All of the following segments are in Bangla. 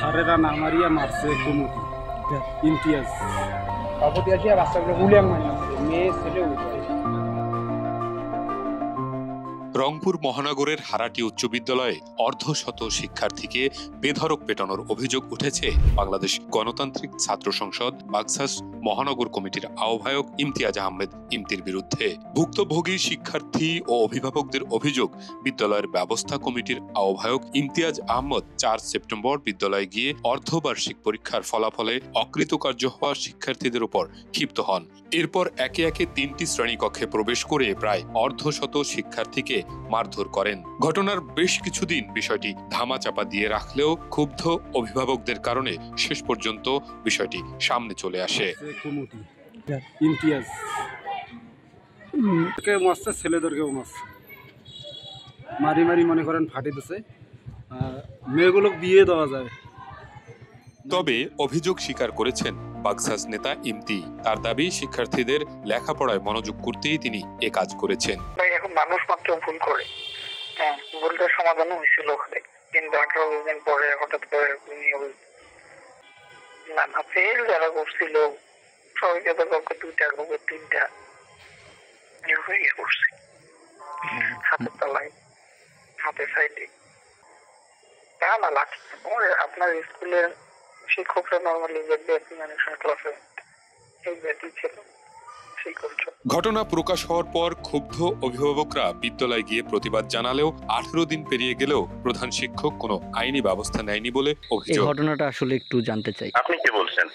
সারেরা না মারিয়া মারছে কুমুটি ইমতিয়াজ কাপড় আসিয়া বাচ্চাগুলো গুলিয়াং মারছে মেয়ে ছেলে রংপুর মহানগরের হারাটি উচ্চ বিদ্যালয়ে অর্ধশত শিক্ষার্থীকে বেধড়ক পেটানোর অভিযোগ উঠেছে বাংলাদেশ গণতান্ত্রিক ছাত্র সংসদ বাকসাস মহানগর কমিটির আহ্বায়ক ইমতিয়াজ আহমেদ ইমতির বিরুদ্ধে। ভুক্তভোগী শিক্ষার্থী ও অভিভাবকদের অভিযোগ, বিদ্যালয়ের ব্যবস্থা কমিটির আহ্বায়ক ইমতিয়াজ আহমদ ৪ সেপ্টেম্বর বিদ্যালয়ে গিয়ে অর্ধবার্ষিক পরীক্ষার ফলাফলে অকৃতকার্য হওয়া শিক্ষার্থীদের উপর ক্ষিপ্ত হন। এরপর একে একে ৩টি শ্রেণীকক্ষে প্রবেশ করে প্রায় অর্ধশত শিক্ষার্থীকে মারধর করেন। ঘটনার বেশ কিছুদিন বিষয়টি ধামাচাপা দিয়ে রাখলেও ক্ষুব্ধ অভিভাবকদের কারণে শেষ পর্যন্ত বিষয়টি সামনে চলে আসে। ইমতিয়াজ ছেলেদেরকেও মারছে, মারি মারি মনে করেন ফাটি দিছে, মেয়েগুলো বিয়ে দেওয়া যায়। তবে অভিযোগ স্বীকার করেছেন বাকসাস নেতা ইমতি। তার দাবি, শিক্ষার্থীদের লেখাপড়ায় মনোযোগ করতেই তিনি এ কাজ করেছেন। এখন মানুষ মাত্র ভুল করে, ভুলটা সমাধানও হয়েছিল ওখানে, কিন্তু 18 দিন পরে হঠাৎ করে না ফেল যারা করছিল সবাইকে তো কাউকে 2টা কাউকে 3টা ইয়ে করছে, হাতের তলায় হাতের সাইডে। না লাঠি আপনার স্কুলের শিক্ষকরা নর্মালি দেখবে ক্লাসে এই ব্যাটি ছিল। ঘটনা প্রকাশ হওয়ার পর ক্ষুব্ধ অভিভাবকরা বিদ্যালয়ে গিয়ে প্রতিবাদ জানালেও 18 দিন পেরিয়ে গেলেও প্রধান শিক্ষক কোনো আইনি ব্যবস্থা নেয়নি বলে অভিযোগ। এই ঘটনাটা আসলে একটু জানতে চাই। আপনি কি বলছেন?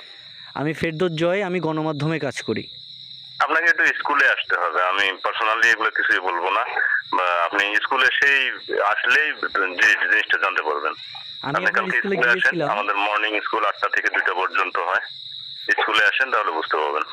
আমি ফেরদৌস জয়, আমি গণমাধ্যমে কাজ করি। আপনাকে একটু স্কুলে আসতে হবে, আমি পার্সোনালি এগুলো কিছুই বলবো না, বা আপনি স্কুলে সেই আসলেই জিনিসটা জানতে পারবেন। আপনি কালকে স্কুলে আসেন, আমাদের মর্নিং স্কুল 8টা থেকে 2টা পর্যন্ত হয়, স্কুলে আসেন তাহলে বুঝতে পারবেন।